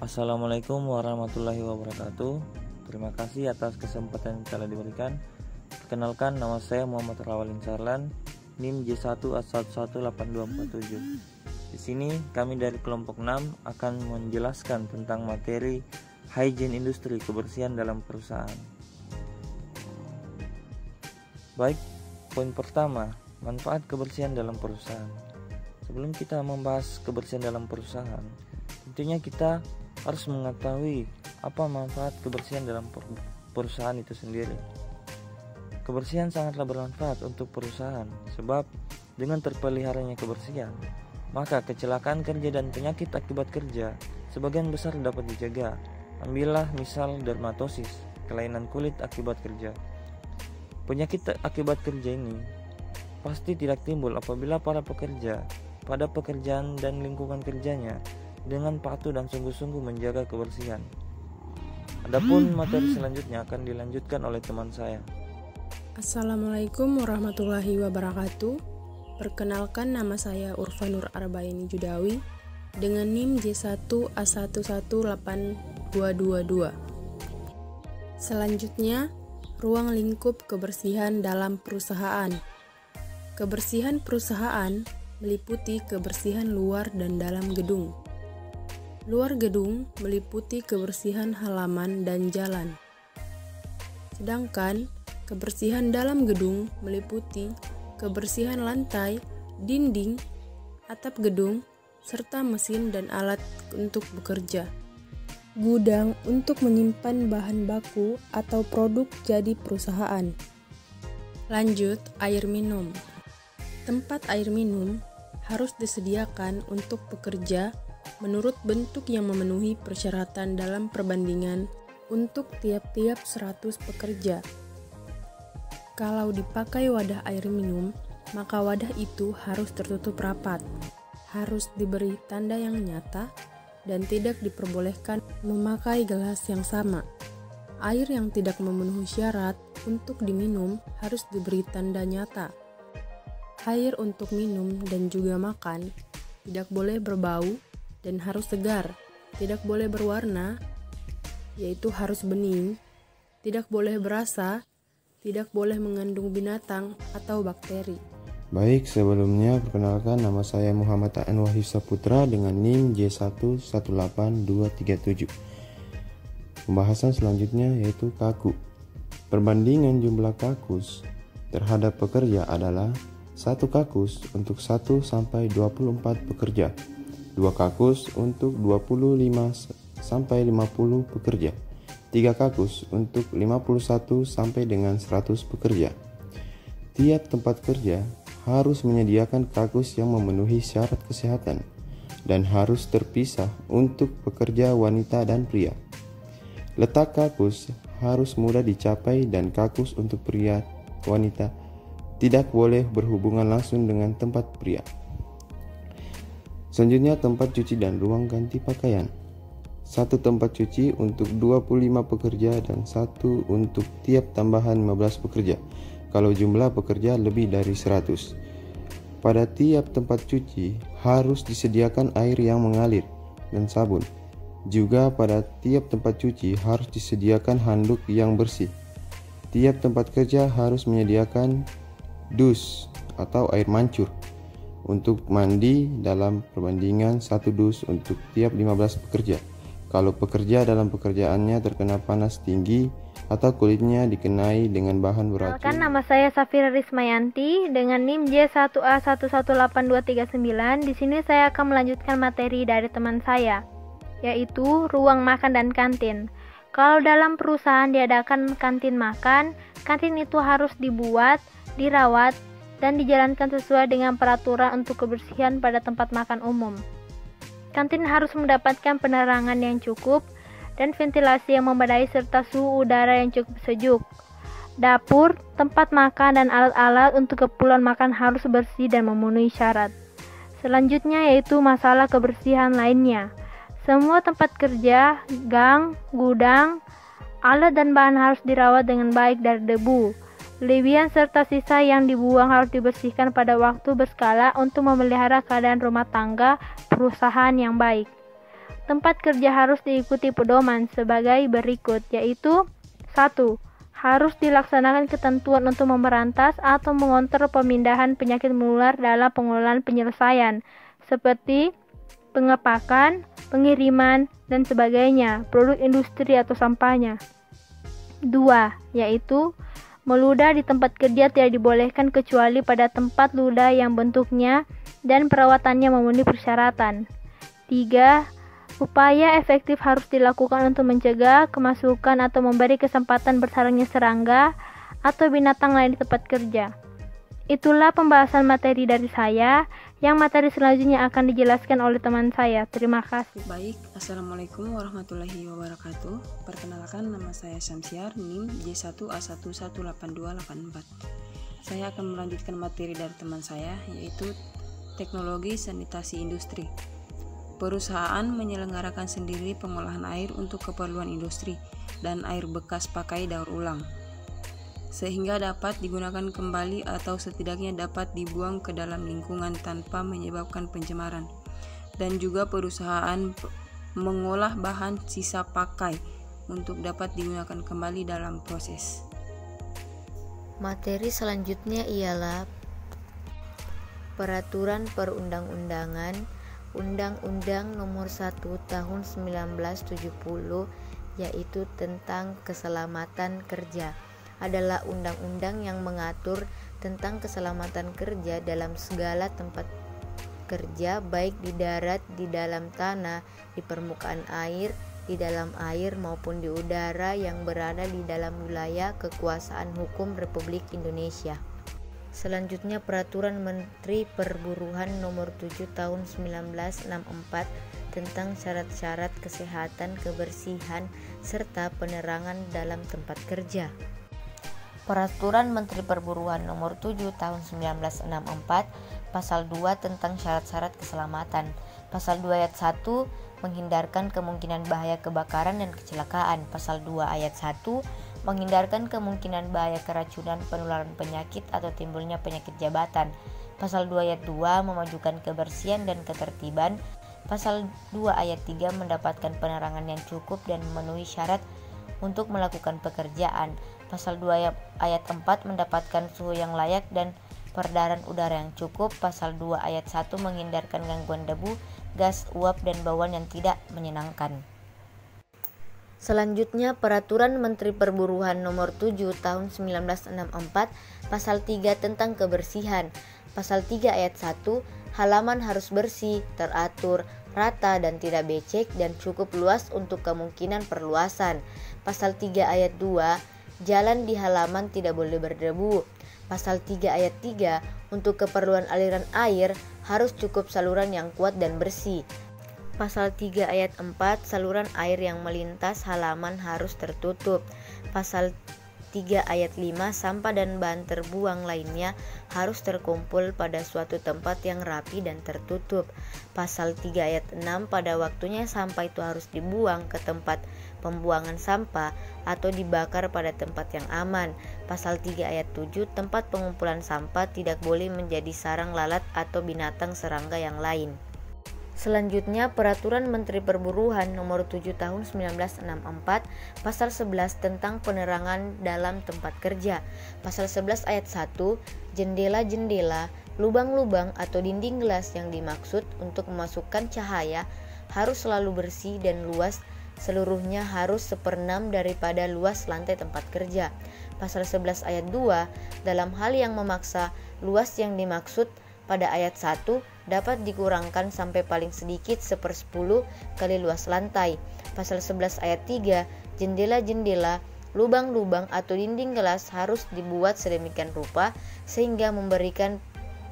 Assalamualaikum warahmatullahi wabarakatuh. Terima kasih atas kesempatan yang telah diberikan. Perkenalkan, nama saya Muhammad Rawalin Sarlan, NIM J1A118247. Di sini kami dari kelompok 6 akan menjelaskan tentang materi hygiene industri, kebersihan dalam perusahaan. Baik, poin pertama, manfaat kebersihan dalam perusahaan. Sebelum kita membahas kebersihan dalam perusahaan, tentunya kita harus mengetahui apa manfaat kebersihan dalam perusahaan itu sendiri. Kebersihan sangatlah bermanfaat untuk perusahaan, sebab dengan terpeliharanya kebersihan, maka kecelakaan kerja dan penyakit akibat kerja sebagian besar dapat dijaga. Ambillah misal dermatosis, kelainan kulit akibat kerja. Penyakit akibat kerja ini pasti tidak timbul apabila para pekerja pada pekerjaan dan lingkungan kerjanya dengan patuh dan sungguh-sungguh menjaga kebersihan. Adapun materi selanjutnya akan dilanjutkan oleh teman saya. Assalamualaikum warahmatullahi wabarakatuh. Perkenalkan, nama saya Urfanur Arbaini Judawi dengan NIM J1A118222. Selanjutnya, ruang lingkup kebersihan dalam perusahaan. Kebersihan perusahaan meliputi kebersihan luar dan dalam gedung. Luar gedung meliputi kebersihan halaman dan jalan. Sedangkan kebersihan dalam gedung meliputi kebersihan lantai, dinding, atap gedung, serta mesin dan alat untuk bekerja. Gudang untuk menyimpan bahan baku atau produk jadi perusahaan. Lanjut, air minum. Tempat air minum harus disediakan untuk pekerja menurut bentuk yang memenuhi persyaratan dalam perbandingan untuk tiap-tiap 100 pekerja. Kalau dipakai wadah air minum, maka wadah itu harus tertutup rapat, harus diberi tanda yang nyata, dan tidak diperbolehkan memakai gelas yang sama. Air yang tidak memenuhi syarat untuk diminum harus diberi tanda nyata. Air untuk minum dan juga makan tidak boleh berbau dan harus segar, tidak boleh berwarna, yaitu harus bening, tidak boleh berasa, tidak boleh mengandung binatang atau bakteri. Baik, sebelumnya perkenalkan, nama saya Muhammad Ta'an Wahyu Saputra dengan NIM J1A18237. Pembahasan selanjutnya yaitu kaku. Perbandingan jumlah kakus terhadap pekerja adalah 1 kakus untuk 1 sampai 24 pekerja, 2 kakus untuk 25 sampai 50 pekerja, 3 kakus untuk 51 sampai dengan 100 pekerja. Tiap tempat kerja harus menyediakan kakus yang memenuhi syarat kesehatan dan harus terpisah untuk pekerja wanita dan pria. Letak kakus harus mudah dicapai dan kakus untuk pria wanita tidak boleh berhubungan langsung dengan tempat pria. Selanjutnya, tempat cuci dan ruang ganti pakaian. 1 tempat cuci untuk 25 pekerja dan 1 untuk tiap tambahan 15 pekerja kalau jumlah pekerja lebih dari 100. Pada tiap tempat cuci harus disediakan air yang mengalir dan sabun. Juga pada tiap tempat cuci harus disediakan handuk yang bersih. Tiap tempat kerja harus menyediakan dus atau air mancur untuk mandi dalam perbandingan 1 dus untuk tiap 15 pekerja. Kalau pekerja dalam pekerjaannya terkena panas tinggi atau kulitnya dikenai dengan bahan beracun. Perkenalkan, nama saya Safira Rismayanti dengan NIM J1A118239. Di sini saya akan melanjutkan materi dari teman saya, yaitu ruang makan dan kantin. Kalau dalam perusahaan diadakan kantin makan, kantin itu harus dibuat, dirawat, dan dijalankan sesuai dengan peraturan untuk kebersihan pada tempat makan umum. Kantin harus mendapatkan penerangan yang cukup dan ventilasi yang memadai serta suhu udara yang cukup sejuk. Dapur, tempat makan, dan alat-alat untuk keperluan makan harus bersih dan memenuhi syarat. Selanjutnya yaitu masalah kebersihan lainnya. Semua tempat kerja, gang, gudang, alat dan bahan harus dirawat dengan baik dari debu. Lebihan serta sisa yang dibuang harus dibersihkan pada waktu berskala untuk memelihara keadaan rumah tangga perusahaan yang baik. tempat kerja harus diikuti pedoman sebagai berikut, yaitu 1. Harus dilaksanakan ketentuan untuk memberantas atau mengontrol pemindahan penyakit menular dalam pengelolaan penyelesaian, seperti pengepakan, pengiriman, dan sebagainya, produk industri atau sampahnya. 2. Yaitu meludah di tempat kerja tidak dibolehkan kecuali pada tempat ludah yang bentuknya dan perawatannya memenuhi persyaratan. 3. Upaya efektif harus dilakukan untuk mencegah kemasukan atau memberi kesempatan bersarangnya serangga atau binatang lain di tempat kerja. Itulah pembahasan materi dari saya. Yang materi selanjutnya akan dijelaskan oleh teman saya. Terima kasih. Baik, Assalamualaikum warahmatullahi wabarakatuh. Perkenalkan, nama saya Syamsiar, NIM J1A118284. Saya akan melanjutkan materi dari teman saya, yaitu teknologi sanitasi industri. Perusahaan menyelenggarakan sendiri pengolahan air untuk keperluan industri dan air bekas pakai daur ulang, sehingga dapat digunakan kembali atau setidaknya dapat dibuang ke dalam lingkungan tanpa menyebabkan pencemaran. Dan juga perusahaan mengolah bahan sisa pakai untuk dapat digunakan kembali dalam proses. Materi selanjutnya ialah Peraturan Perundang-undangan Undang-Undang Nomor 1 Tahun 1970, yaitu tentang keselamatan kerja. Adalah undang-undang yang mengatur tentang keselamatan kerja dalam segala tempat kerja, baik di darat, di dalam tanah, di permukaan air, di dalam air maupun di udara yang berada di dalam wilayah kekuasaan hukum Republik Indonesia. Selanjutnya, Peraturan Menteri Perburuhan Nomor 7 Tahun 1964 tentang syarat-syarat kesehatan, kebersihan, serta penerangan dalam tempat kerja. Peraturan Menteri Perburuhan Nomor 7 Tahun 1964 Pasal 2 tentang syarat-syarat keselamatan. Pasal 2 ayat 1 menghindarkan kemungkinan bahaya kebakaran dan kecelakaan. Pasal 2 ayat 1 menghindarkan kemungkinan bahaya keracunan, penularan penyakit atau timbulnya penyakit jabatan. Pasal 2 ayat 2 memajukan kebersihan dan ketertiban. Pasal 2 ayat 3 mendapatkan penerangan yang cukup dan memenuhi syarat untuk melakukan pekerjaan. Pasal 2 ayat 4 mendapatkan suhu yang layak dan peredaran udara yang cukup. Pasal 2 ayat 1 menghindarkan gangguan debu, gas, uap, dan bauan yang tidak menyenangkan. Selanjutnya, Peraturan Menteri Perburuhan Nomor 7 Tahun 1964 Pasal 3 tentang kebersihan. Pasal 3 ayat 1, halaman harus bersih, teratur, rata dan tidak becek dan cukup luas untuk kemungkinan perluasan. Pasal 3 ayat 2, jalan di halaman tidak boleh berdebu. Pasal 3 ayat 3, untuk keperluan aliran air harus cukup saluran yang kuat dan bersih. Pasal 3 ayat 4, saluran air yang melintas halaman harus tertutup. Pasal 3 ayat 5, sampah dan bahan terbuang lainnya harus terkumpul pada suatu tempat yang rapi dan tertutup. Pasal 3 ayat 6, pada waktunya sampah itu harus dibuang ke tempat pembuangan sampah atau dibakar pada tempat yang aman. Pasal 3 ayat 7, tempat pengumpulan sampah tidak boleh menjadi sarang lalat atau binatang serangga yang lain. Selanjutnya, Peraturan Menteri Perburuhan Nomor 7 Tahun 1964 Pasal 11 tentang penerangan dalam tempat kerja. Pasal 11 ayat 1, jendela-jendela, lubang-lubang atau dinding gelas yang dimaksud untuk memasukkan cahaya harus selalu bersih dan luas, seluruhnya harus 1/6 daripada luas lantai tempat kerja. Pasal 11 ayat 2, dalam hal yang memaksa, luas yang dimaksud pada ayat 1 dapat dikurangkan sampai paling sedikit 1/10 kali luas lantai. Pasal 11 ayat 3, jendela-jendela, lubang-lubang atau dinding gelas harus dibuat sedemikian rupa sehingga memberikan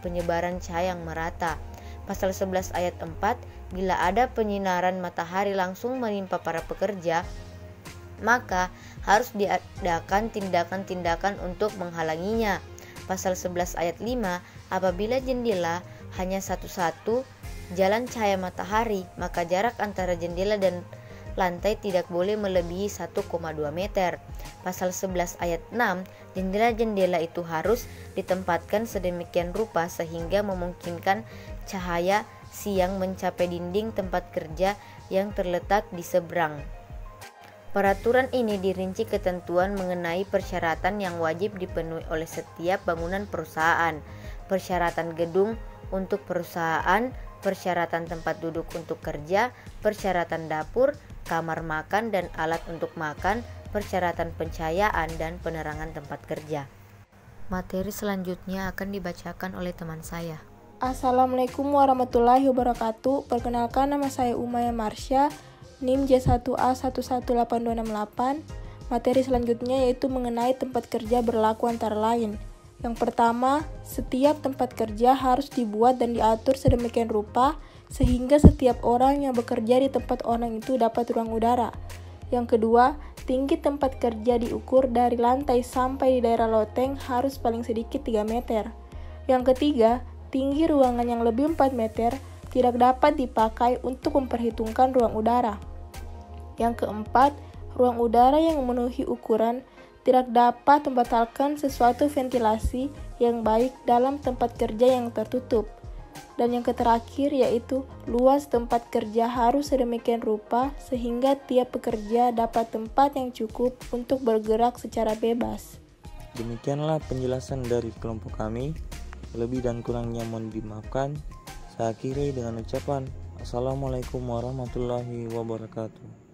penyebaran cahaya yang merata. Pasal 11 ayat 4, bila ada penyinaran matahari langsung menimpa para pekerja, maka harus diadakan tindakan-tindakan untuk menghalanginya. Pasal 11 ayat 5, apabila jendela hanya satu-satu jalan cahaya matahari, maka jarak antara jendela dan lantai tidak boleh melebihi 1,2 meter. Pasal 11 ayat 6, jendela-jendela itu harus ditempatkan sedemikian rupa sehingga memungkinkan cahaya siang mencapai dinding tempat kerja yang terletak di seberang. Peraturan ini dirinci ketentuan mengenai persyaratan yang wajib dipenuhi oleh setiap bangunan perusahaan, persyaratan gedung untuk perusahaan, persyaratan tempat duduk untuk kerja, persyaratan dapur, kamar makan dan alat untuk makan, persyaratan pencahayaan dan penerangan tempat kerja. Materi selanjutnya akan dibacakan oleh teman saya. Assalamualaikum warahmatullahi wabarakatuh. Perkenalkan, nama saya Umaya Marsha, NIM J1A118268. Materi selanjutnya yaitu mengenai tempat kerja berlaku antara lain. Yang pertama, setiap tempat kerja harus dibuat dan diatur sedemikian rupa sehingga setiap orang yang bekerja di tempat orang itu dapat ruang udara. Yang kedua, tinggi tempat kerja diukur dari lantai sampai di daerah loteng harus paling sedikit 3 meter. Yang ketiga, tinggi ruangan yang lebih 4 meter tidak dapat dipakai untuk memperhitungkan ruang udara. Yang keempat, ruang udara yang memenuhi ukuran tidak dapat membatalkan sesuatu ventilasi yang baik dalam tempat kerja yang tertutup. Dan yang terakhir yaitu luas tempat kerja harus sedemikian rupa sehingga tiap pekerja dapat tempat yang cukup untuk bergerak secara bebas. Demikianlah penjelasan dari kelompok kami. Lebih dan kurangnya mohon dimaafkan. Saya akhiri dengan ucapan Assalamualaikum warahmatullahi wabarakatuh.